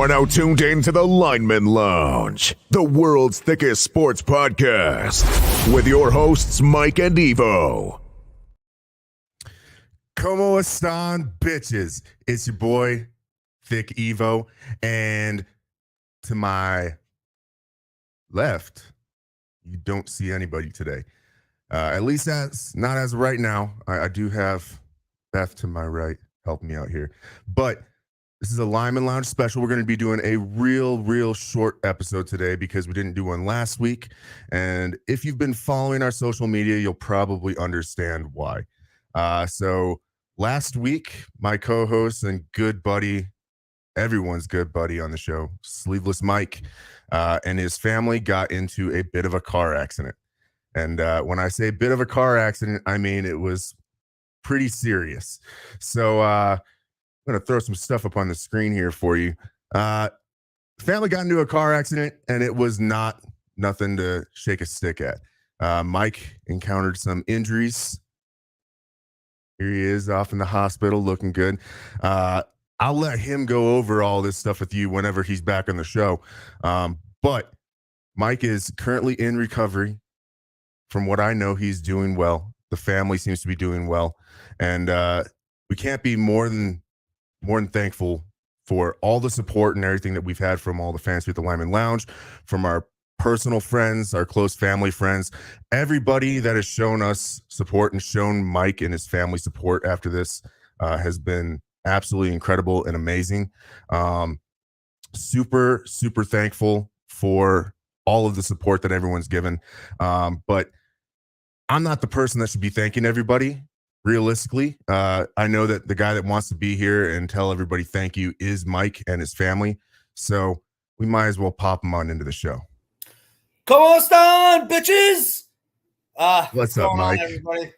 are now tuned in to the Lineman Lounge, the world's thickest sports podcast, with your hosts, Mike and Evo. Como están, bitches? It's your boy, Thick Evo, and to my left, you don't see anybody today. At least that's not as of right now. I do have Beth to my right helping me out here, but this is a Lineman Lounge special. We're going to be doing a real short episode today because we didn't do one last week. And if you've been following our social media, you'll probably understand why. So last week, my co-host and good buddy, everyone's good buddy on the show, Sleeveless Mike, and his family got into a bit of a car accident. And when I say bit of a car accident, I mean it was pretty serious. So I'm going to throw some stuff up on the screen here for you. Family got into a car accident, and it was nothing to shake a stick at. Mike encountered some injuries. Here he is off in the hospital looking good. I'll let him go over all this stuff with you whenever he's back on the show. But Mike is currently in recovery. From what I know, he's doing well. The family seems to be doing well. And we can't be more than thankful for all the support and everything that we've had from all the fans at the Lineman Lounge, from our personal friends, our close family friends, everybody that has shown us support and shown Mike and his family support after this has been absolutely incredible and amazing. Super thankful for all of the support that everyone's given. But I'm not the person that should be thanking everybody. Realistically, I know that the guy that wants to be here and tell everybody thank you is Mike and his family. So we might as well pop him on into the show. Como están, bitches? What's up, Mike? Everybody?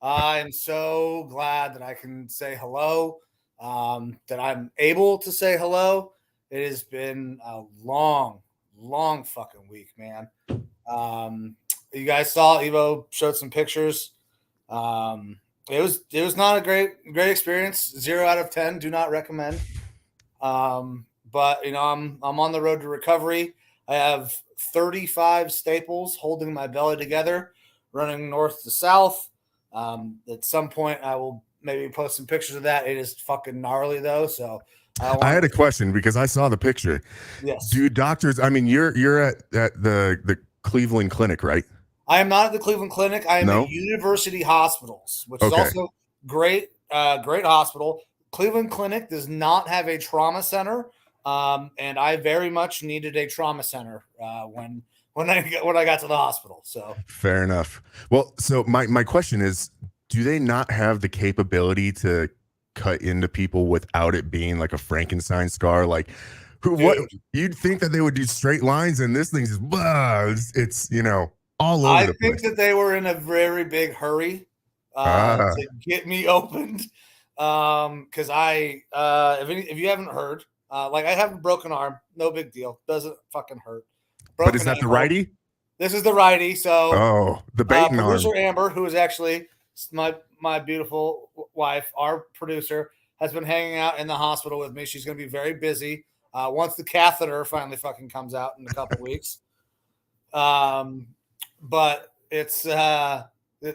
I am so glad that I can say hello, that I'm able to say hello. It has been a long fucking week, man. You guys saw Evo showed some pictures. It was not a great experience. 0 out of 10. Do not recommend. But you know, I'm on the road to recovery. I have 35 staples holding my belly together, running north to south. At some point, I will maybe post some pictures of that. It is fucking gnarly though. So I had a question because I saw the picture. Yes. Do doctors? I mean, you're at the Cleveland Clinic, right? I am not at the Cleveland Clinic. I am at University Hospitals, which is also great hospital. Cleveland Clinic does not have a trauma center, and I very much needed a trauma center when I got to the hospital. So fair enough. Well, so my question is, do they not have the capability to cut into people without it being like a Frankenstein scar? Like, what you'd think that they would do straight lines, and this thing's just it's all over the place. I think that they were in a very big hurry to get me opened. Because if you haven't heard, like I have a broken arm, no big deal, doesn't fucking hurt. But is that the righty? This is the righty. So the baiting arm. Producer Amber, who is actually my beautiful wife, our producer, has been hanging out in the hospital with me. She's going to be very busy once the catheter finally fucking comes out in a couple weeks. But it's the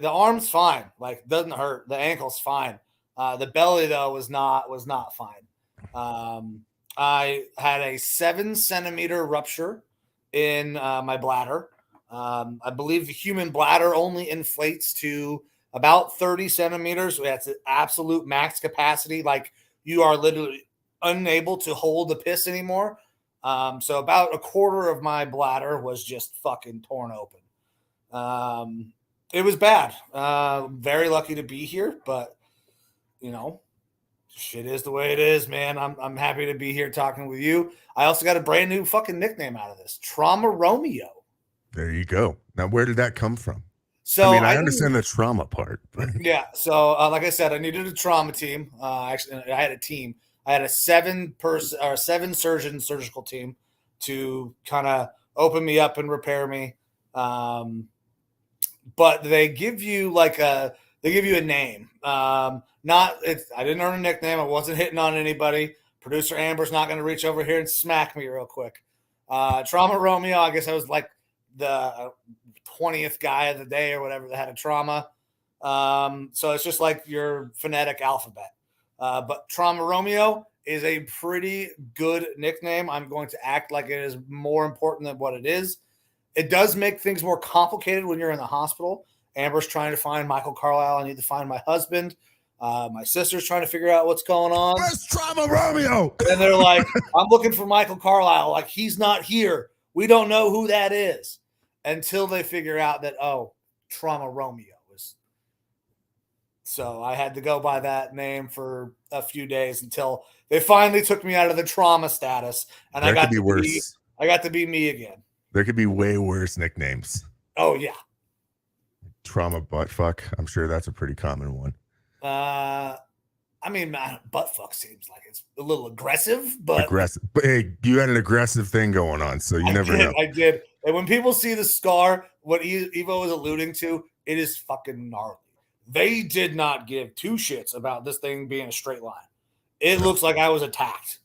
arm's fine, like doesn't hurt. The ankle's fine. The belly though was not fine. I had a 7-centimeter rupture in my bladder. I believe the human bladder only inflates to about 30 centimeters. That's an absolute max capacity. Like you are literally unable to hold the piss anymore. So about a quarter of my bladder was just fucking torn open. It was bad. Very lucky to be here, but shit is the way it is, man. I'm happy to be here talking with you. I also got a brand new fucking nickname out of this, Trauma Romeo. There you go. Now, where did that come from? So I understand the trauma part, but yeah. So like I said, I needed a trauma team. Actually, I had a team. I had a 7-surgeon surgical team to kind of open me up and repair me. But they give you a name. I didn't earn a nickname. I wasn't hitting on anybody, Producer Amber's not going to reach over here and smack me real quick. Trauma Romeo, I guess I was like the 20th guy of the day or whatever that had a trauma. So it's just like your phonetic alphabet. But Trauma Romeo is a pretty good nickname. I'm going to act like it is more important than what it is. It does make things more complicated when you're in the hospital. Amber's trying to find Michael Carlisle. I need to find my husband. My sister's trying to figure out what's going on. Where's Trauma Romeo? And they're like, I'm looking for Michael Carlisle. Like, he's not here. We don't know who that is. Until they figure out that, oh, Trauma Romeo is. So I had to go by that name for a few days until they finally took me out of the trauma status. And I got to be me again. There could be way worse nicknames. Oh, yeah. Trauma buttfuck. I'm sure that's a pretty common one. I mean, buttfuck seems like it's a little aggressive, but aggressive. But hey, you had an aggressive thing going on, so you never know. I did. And when people see the scar, what Evo was alluding to, it is fucking gnarly. They did not give two shits about this thing being a straight line. It looks like I was attacked.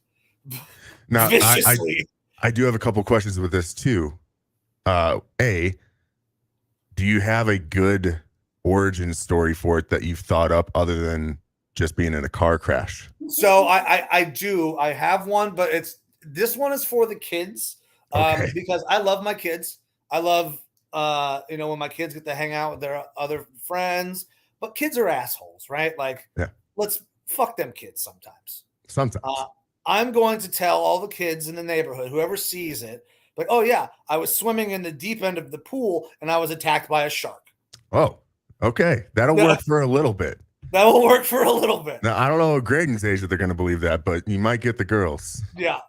Now, viciously. I do have a couple questions with this too. A, do you have a good origin story for it that you've thought up other than just being in a car crash? So I do. I have one, but this one is for the kids. Okay. Because I love my kids. I love when my kids get to hang out with their other friends. But kids are assholes, right? Like, let's fuck them kids sometimes. I'm going to tell all the kids in the neighborhood, whoever sees it, like, oh yeah, I was swimming in the deep end of the pool and I was attacked by a shark. Oh, okay. That'll work for a little bit. That will work for a little bit. Now, I don't know at Graydon's age that they're going to believe that, but you might get the girls. Yeah.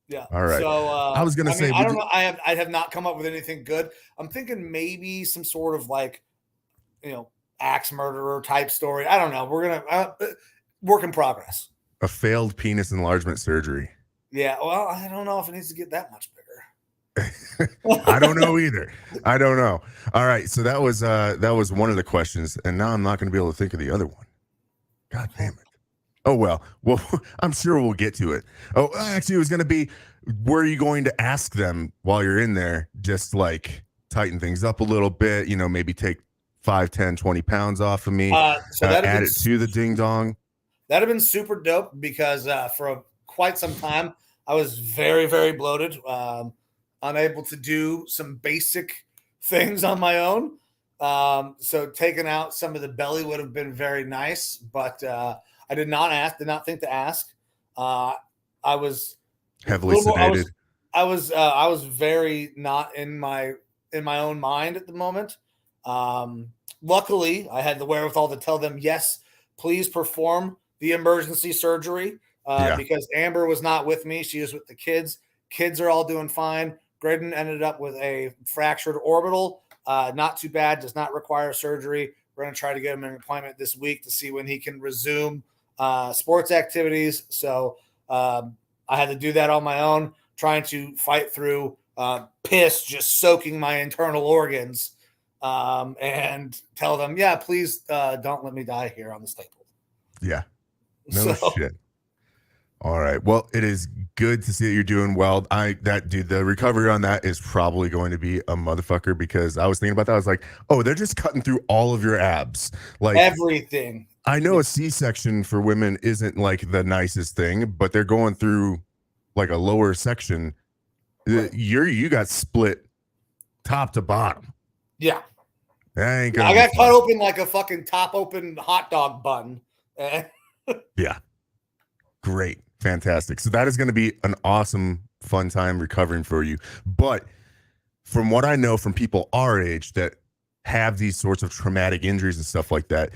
Yeah. All right. So I was going to say, I don't know. I have not come up with anything good. I'm thinking maybe some sort of like, axe murderer type story. I don't know. We're going to work in progress. A failed penis enlargement surgery. Yeah. Well, I don't know if it needs to get that much bigger. I don't know either. I don't know. All right. So that was one of the questions. And now I'm not going to be able to think of the other one. God damn it. Oh, well, I'm sure we'll get to it. Oh, actually, it was going to be, were you going to ask them while you're in there, just like tighten things up a little bit, maybe take 5, 10, 20 pounds off of me, so add it to the ding dong? That'd have been super dope because for quite some time, I was very, very bloated, unable to do some basic things on my own. So taking out some of the belly would have been very nice, but I did not think to ask. I was heavily sedated. I was very not in my own mind at the moment. Luckily, I had the wherewithal to tell them, yes, please perform the emergency surgery because Amber was not with me. She was with the kids. Kids are all doing fine. Graydon ended up with a fractured orbital. Not too bad. Does not require surgery. We're going to try to get him an appointment this week to see when he can resume sports activities. So I had to do that on my own, trying to fight through piss just soaking my internal organs and tell them, yeah, please don't let me die here on this table. Yeah. No shit. All right. Well, it is good to see that you're doing well. The recovery on that is probably going to be a motherfucker because I was thinking about that. I was like, oh, they're just cutting through all of your abs. Like everything. I know a C-section for women isn't like the nicest thing, but they're going through like a lower section. Right. You got split top to bottom. Yeah. I got cut open like a fucking top open hot dog bun. Yeah. Great. Fantastic. So that is going to be an awesome, fun time recovering for you. But from what I know from people our age that have these sorts of traumatic injuries and stuff like that,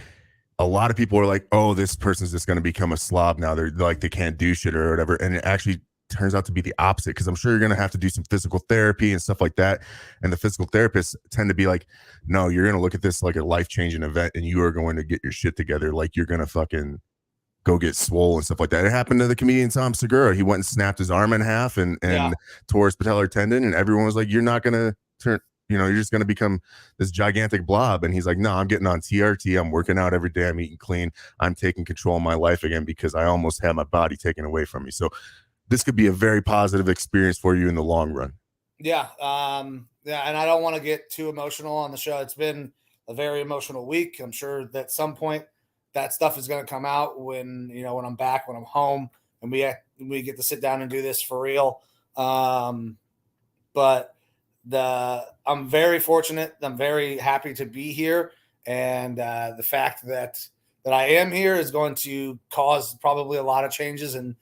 a lot of people are like, oh, this person's just going to become a slob now. They're like, they can't do shit or whatever. And it actually turns out to be the opposite because I'm sure you're going to have to do some physical therapy and stuff like that. And the physical therapists tend to be like, no, you're going to look at this like a life-changing event and you are going to get your shit together. Like you're going to fucking go get swole and stuff like that. It happened to the comedian Tom Segura. He went and snapped his arm in half and tore his patellar tendon, and everyone was like, "You're not gonna turn. you're just going to become this gigantic blob. And he's like, no, I'm getting on TRT. I'm working out every day. I'm eating clean. I'm taking control of my life again because I almost had my body taken away from me. So this could be a very positive experience for you in the long run. Yeah. Yeah. And I don't want to get too emotional on the show. It's been a very emotional week. I'm sure that at some point that stuff is going to come out when I'm back, when I'm home, and we get to sit down and do this for real. But I'm very fortunate. I'm very happy to be here. And the fact that I am here is going to cause probably a lot of changes in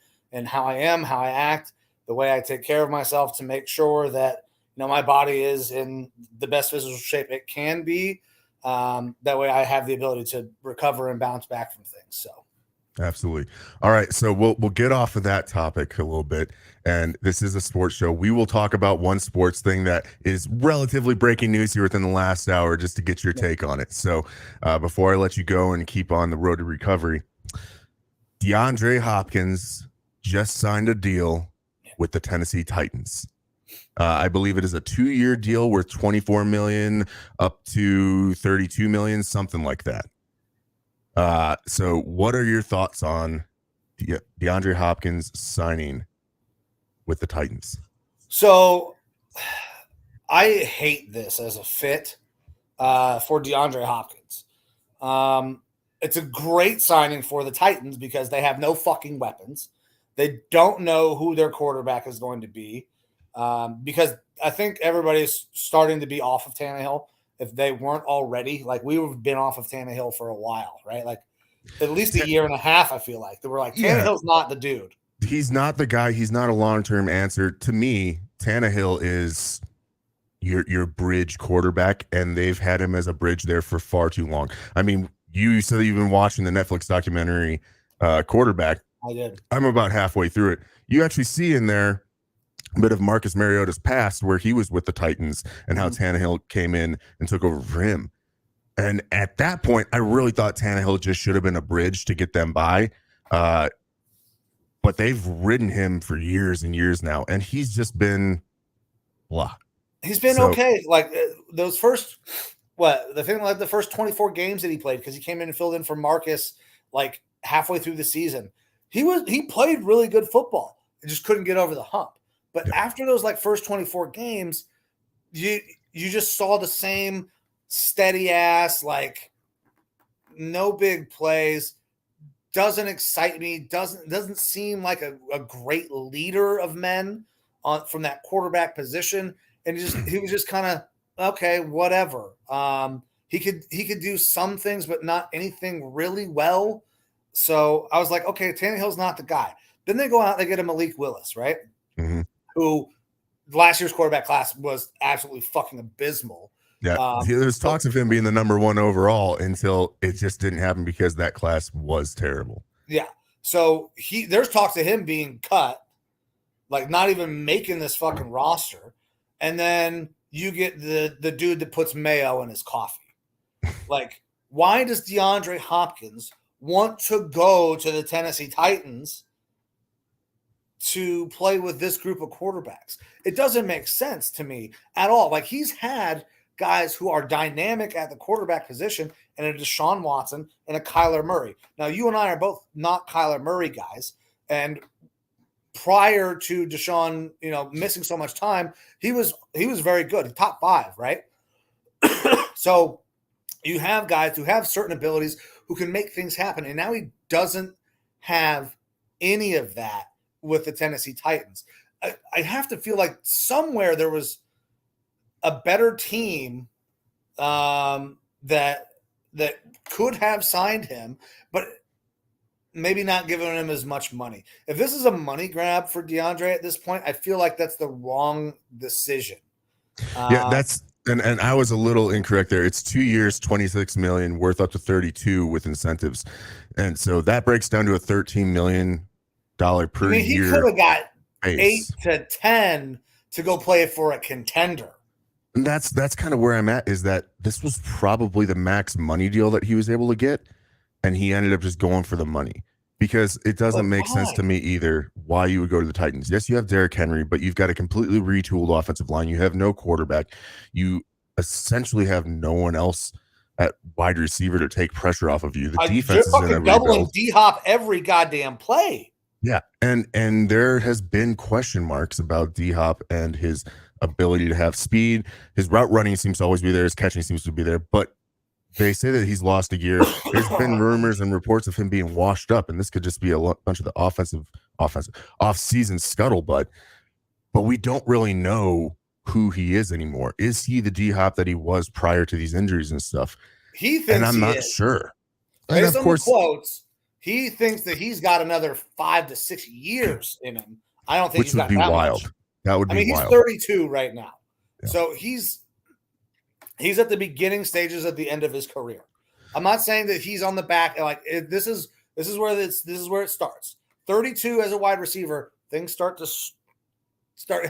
how I am, how I act, the way I take care of myself to make sure that, my body is in the best physical shape it can be. That way I have the ability to recover and bounce back from things. So. Absolutely. All right. So we'll get off of that topic a little bit. And this is a sports show. We will talk about one sports thing that is relatively breaking news here within the last hour, just to get your take on it. So before I let you go and keep on the road to recovery, DeAndre Hopkins just signed a deal with the Tennessee Titans. I believe it is a 2-year deal worth $24 million up to $32 million, something like that. So what are your thoughts on DeAndre Hopkins signing with the Titans? So I hate this as a fit for DeAndre Hopkins. It's a great signing for the Titans because they have no fucking weapons. They don't know who their quarterback is going to be. Because I think everybody's starting to be off of Tannehill. If they weren't already, like we've been off of Tannehill for a while, right? Like at least a year and a half, I feel like. They were like, Tannehill's not the dude. He's not the guy. He's not a long-term answer. To me, Tannehill is your bridge quarterback, and they've had him as a bridge there for far too long. I mean, you said you've been watching the Netflix documentary Quarterback. I did. I'm about halfway through it. You actually see in there a bit of Marcus Mariota's past where he was with the Titans and how Tannehill came in and took over for him. And at that point, I really thought Tannehill just should have been a bridge to get them by. But they've ridden him for years and years now, and he's just been blah. He's been okay. Like those first, the first 24 games that he played, because he came in and filled in for Marcus like halfway through the season. He played really good football. He just couldn't get over the hump. But after those like first 24 games, you just saw the same steady ass, like no big plays, doesn't excite me, doesn't seem like a great leader of men from that quarterback position. And he was just kind of okay, whatever. He could do some things, but not anything really well. So I was like, okay, Tannehill's not the guy. Then they go out, they get a Malik Willis, right? Mm-hmm. Who last year's quarterback class was absolutely fucking abysmal. Yeah, there's talks of him being the number one overall until it just didn't happen because that class was terrible. Yeah. So there's talks of him being cut, like not even making this fucking roster. And then you get the dude that puts mayo in his coffee. Like, why does DeAndre Hopkins want to go to the Tennessee Titans to play with this group of quarterbacks? It doesn't make sense to me at all. Like, he's had guys who are dynamic at the quarterback position, and a Deshaun Watson and a Kyler Murray. Now, you and I are both not Kyler Murray guys, and prior to Deshaun, missing so much time, he was very good, top 5, right? So you have guys who have certain abilities who can make things happen, and now he doesn't have any of that with the Tennessee Titans. I have to feel like somewhere there was a better team that could have signed him, but maybe not giving him as much money. If this is a money grab for DeAndre at this point, I feel like that's the wrong decision. And I was a little incorrect there. It's 2 years, $26 million, worth up to 32 with incentives, and so that breaks down to a $13 million per year. He could have got 8 to 10 to go play for a contender. And that's kind of where I'm at, is that this was probably the max money deal that he was able to get, and he ended up just going for the money, because it doesn't make sense to me either why you would go to the Titans. Yes, you have Derrick Henry, but you've got a completely retooled offensive line. You have no quarterback. You essentially have no one else at wide receiver to take pressure off of you. The You're defense is in a fucking doubling rebuild. D-Hop every goddamn play. Yeah, and there has been question marks about D-Hop and his ability to have speed. His route running seems to always be there. His catching seems to be there, but they say that he's lost a gear. There's been rumors and reports of him being washed up, and this could just be a bunch of the offensive off-season scuttlebutt. But we don't really know who he is anymore. Is he the D-Hop that he was prior to these injuries and stuff? He thinks, and I'm not sure. Based and on the quotes, he thinks that he's got another 5 to 6 years in him. I don't think which would be wild. That would be wild. He's 32 right now, so he's at the beginning stages of the end of his career. I'm not saying that he's on the back. Like this is where it starts. 32 as a wide receiver, things start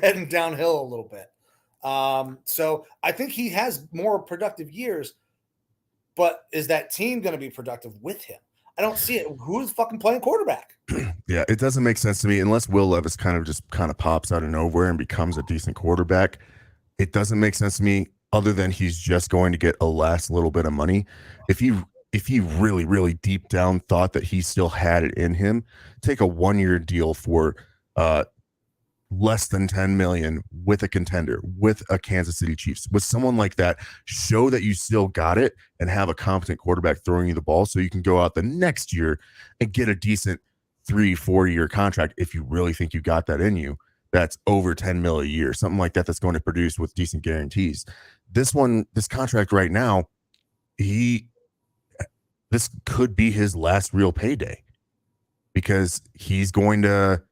heading downhill a little bit. So I think he has more productive years, but is that team going to be productive with him? I don't see it. Who's fucking playing quarterback? Yeah, it doesn't make sense to me unless Will Levis kind of pops out of nowhere and becomes a decent quarterback. It doesn't make sense to me other than he's just going to get a last little bit of money. If he really, really deep down thought that he still had it in him, take a 1-year deal for less than 10 million with a contender, with a Kansas City Chiefs, with someone like that, show that you still got it and have a competent quarterback throwing you the ball so you can go out the next year and get a decent 3-4 year contract. If you really think you got that in you, that's over 10 mil a year, something like that, that's going to produce with decent guarantees. This contract right now, this could be his last real payday because he's going to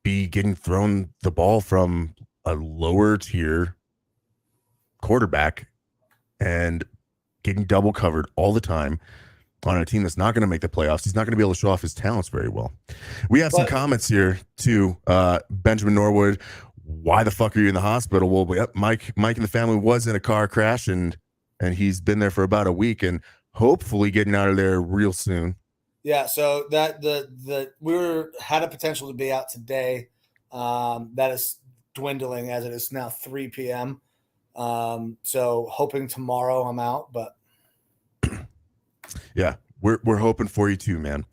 be getting thrown the ball from a lower tier quarterback and getting double covered all the time on a team that's not going to make the playoffs. He's not going to be able to show off his talents very well. We have some comments here too. Benjamin Norwood, why the fuck are you in the hospital? Well, Mike and the family was in a car crash and he's been there for about a week and hopefully getting out of there real soon. Yeah, so that had a potential to be out today. That is dwindling as it is now 3 p.m. So hoping tomorrow I'm out, but yeah, we're hoping for you too, man.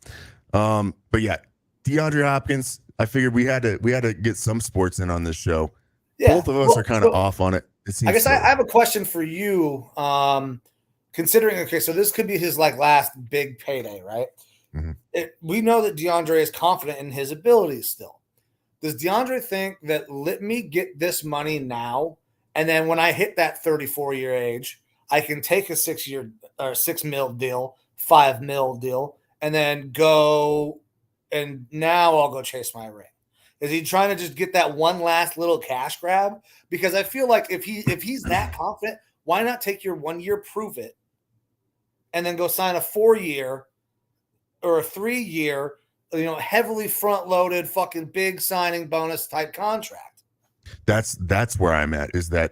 But yeah, DeAndre Hopkins, I figured we had to get some sports in on this show. Yeah, both of us are kind of off on it. I guess I have a question for you. Considering, so this could be his last big payday, right? Mm-hmm. We know that DeAndre is confident in his abilities still. Does DeAndre think that let me get this money now, and then when I hit that 34-year age, I can take a 6-year or $6 million deal, $5 million deal, and then go, and now I'll go chase my ring? Is he trying to just get that one last little cash grab? Because I feel like if he's that confident, why not take your 1 year, prove it, and then go sign a 4-year or a 3-year, heavily front-loaded, fucking big signing bonus type contract? That's where I'm at, is that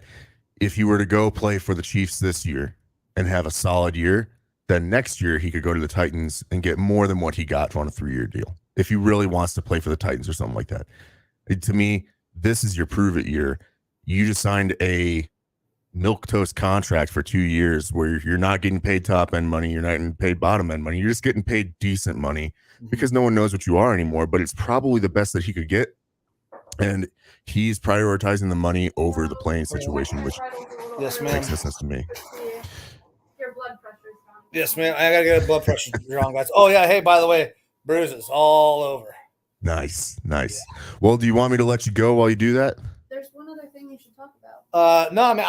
if you were to go play for the Chiefs this year and have a solid year, then next year he could go to the Titans and get more than what he got on a 3-year deal. If he really wants to play for the Titans or something like that. To me, this is your prove it year. You just signed a milquetoast contract for 2 years where you're not getting paid top end money. You're not getting paid bottom end money. You're just getting paid decent money because no one knows what you are anymore, but it's probably the best that he could get. And he's prioritizing the money over the playing situation, which yes, ma'am, makes sense to me. Your blood pressure is down. Yes, ma'am. I got to get a blood pressure wrong, guys. Oh, yeah. Hey, by the way, bruises all over. Nice. Yeah. Well, do you want me to let you go while you do that? There's one other thing you should talk about. No, I mean,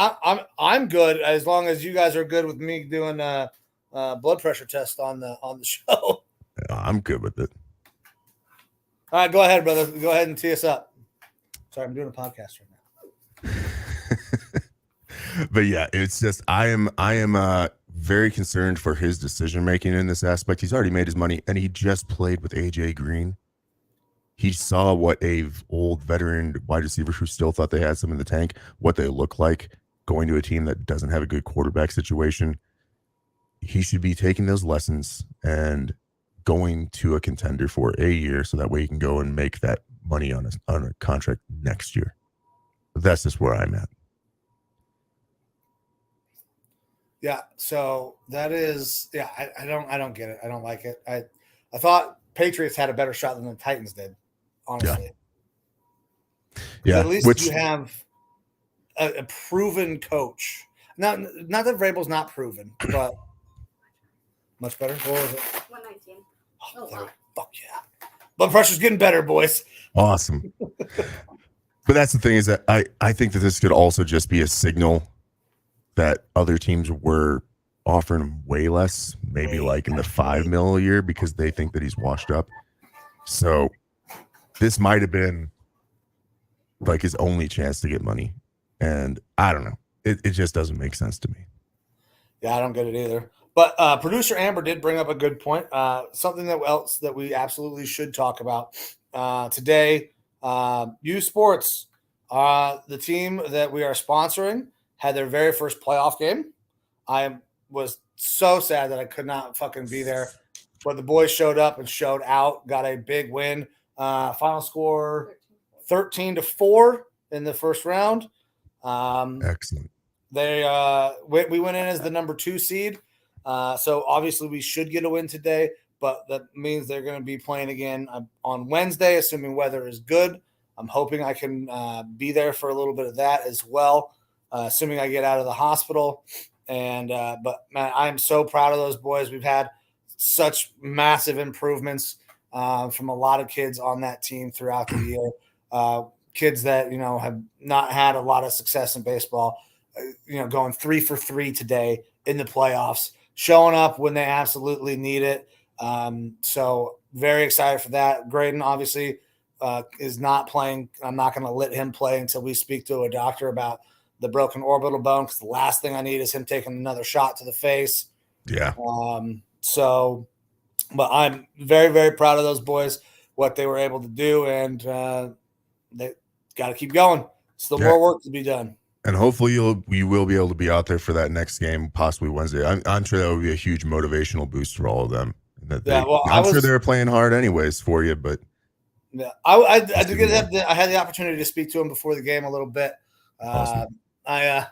I'm good as long as you guys are good with me doing a blood pressure test on the show. I'm good with it. All right, go ahead, brother. Go ahead and tee us up. Sorry, I'm doing a podcast right now. But yeah, it's just I am very concerned for his decision making in this aspect. He's already made his money, and he just played with AJ Green. He saw what a old veteran wide receiver who still thought they had some in the tank, what they look like going to a team that doesn't have a good quarterback situation. He should be taking those lessons and going to a contender for a year so that way he can go and make that money on a contract next year. But that's just where I'm at. Yeah, so that is I don't get it. I don't like it. I thought Patriots had a better shot than the Titans did, honestly. Because Yeah. at least you Which have a proven coach. Not that Vrabel's not proven, but much better. What was it? 119. Oh, wow. Fuck yeah. Blood pressure's getting better, boys. awesome. But that's the thing is that I think that this could also just be a signal that other teams were offering him way less, maybe like in the $5 million a year because they think that he's washed up. So this might have been like his only chance to get money. And I don't know. It just doesn't make sense to me. Yeah, I don't get it either. But producer Amber did bring up a good point. Something else that we absolutely should talk about today. U Sports, the team that we are sponsoring, had their very first playoff game. I was so sad that I could not fucking be there, but the boys showed up and showed out. Got a big win. Final score 13-4 in the first round. Excellent. We went in as the number 2 seed. So obviously we should get a win today, but that means they're going to be playing again on Wednesday, assuming weather is good. I'm hoping I can be there for a little bit of that as well, assuming I get out of the hospital. And but man, I'm so proud of those boys. We've had such massive improvements from a lot of kids on that team throughout the year. Kids that have not had a lot of success in baseball. Going 3 for 3 today in the playoffs, showing up when they absolutely need it. So very excited for that. Graydon obviously is not playing. I'm not going to let him play until we speak to a doctor about the broken orbital bone, because the last thing I need is him taking another shot to the face. Yeah. But I'm very, very proud of those boys, what they were able to do, and they got to keep going. Still more work to be done. And hopefully you will be able to be out there for that next game, possibly Wednesday. I'm sure that would be a huge motivational boost for all of them. I'm sure they're playing hard anyways for you, but yeah, I had the opportunity to speak to him before the game a little bit. Awesome. I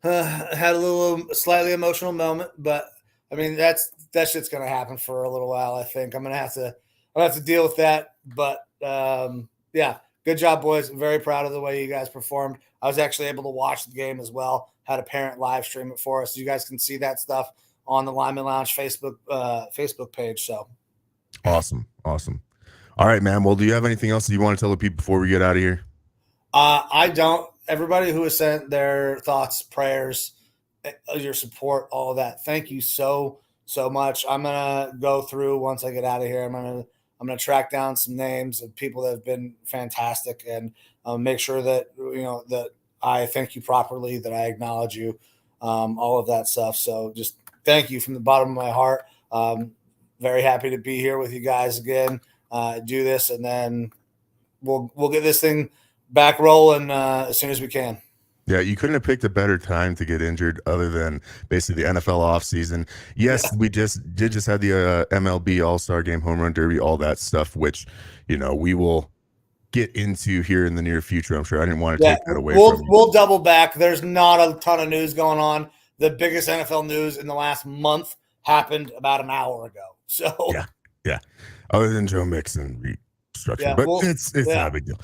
had a little slightly emotional moment, but I mean that shit's gonna happen for a little while. I think I'm gonna have to deal with that. But yeah, good job, boys. I'm very proud of the way you guys performed. I was actually able to watch the game as well. Had a parent live stream it for us. You guys can see that stuff on the Lineman Lounge Facebook page. So awesome. All right, man. Well, do you have anything else that you want to tell the people before we get out of here? I don't. Everybody who has sent their thoughts, prayers, your support, all of that, thank you so much. I'm gonna go through once I get out of here. I'm gonna track down some names of people that have been fantastic and make sure that that I thank you properly, that I acknowledge you, all of that stuff. So just thank you from the bottom of my heart. Very happy to be here with you guys again. Do this, and then we'll get this thing back rolling as soon as we can. Yeah, you couldn't have picked a better time to get injured other than basically the NFL offseason. Yes, we just had the MLB All-Star Game, Home Run Derby, all that stuff, which, we will get into here in the near future. I'm sure I didn't want to take that away from you. We'll double back. There's not a ton of news going on. The biggest NFL news in the last month happened about an hour ago. So yeah. Other than Joe Mixon restructuring, but it's not a big deal.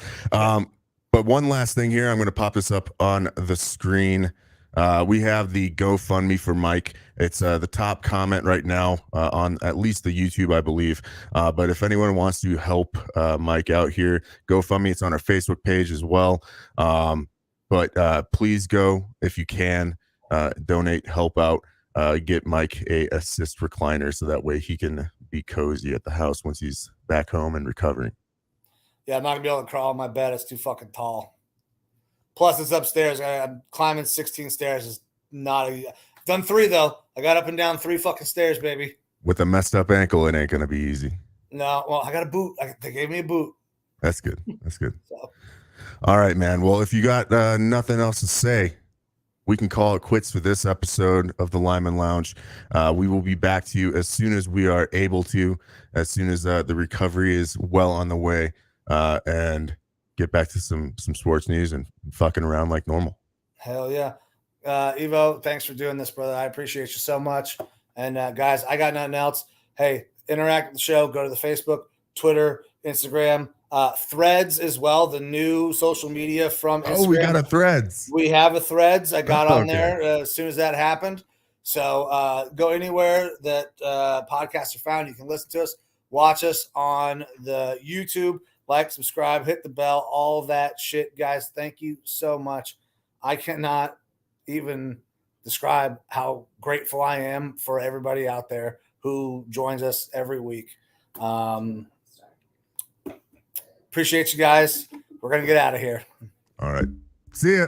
But one last thing here, I'm going to pop this up on the screen. We have the GoFundMe for Mike. It's the top comment right now on at least the YouTube, I believe. But if anyone wants to help Mike out here, GoFundMe. It's on our Facebook page as well. But please go if you can. Donate, help out. Get Mike a assist recliner so that way he can be cozy at the house once he's back home and recovering. Yeah, I'm not gonna be able to crawl on my bed. It's too fucking tall. Plus, it's upstairs. I'm climbing 16 stairs. Is not done 3 though. I got up and down 3 fucking stairs, baby. With a messed up ankle, it ain't gonna be easy. No, well, I got a boot. They gave me a boot. That's good. So. All right, man. Well, if you got nothing else to say, we can call it quits for this episode of the Lineman Lounge. We will be back to you as soon as we are able to, as soon as the recovery is well on the way. And get back to some sports news and fucking around like normal. Hell yeah. Evo, thanks for doing this, brother. I appreciate you so much. And guys, I got nothing else. Hey, interact with the show. Go to the Facebook, Twitter, Instagram, Threads as well. The new social media from Instagram. Oh, we got a Threads. We have a Threads. I got on Okay. there as soon as that happened. So go anywhere that podcasts are found. You can listen to us, watch us on the YouTube, like, subscribe, hit the bell, all that shit, guys. Thank you so much. I cannot even describe how grateful I am for everybody out there who joins us every week. Appreciate you guys. We're going to get out of here. All right. See ya.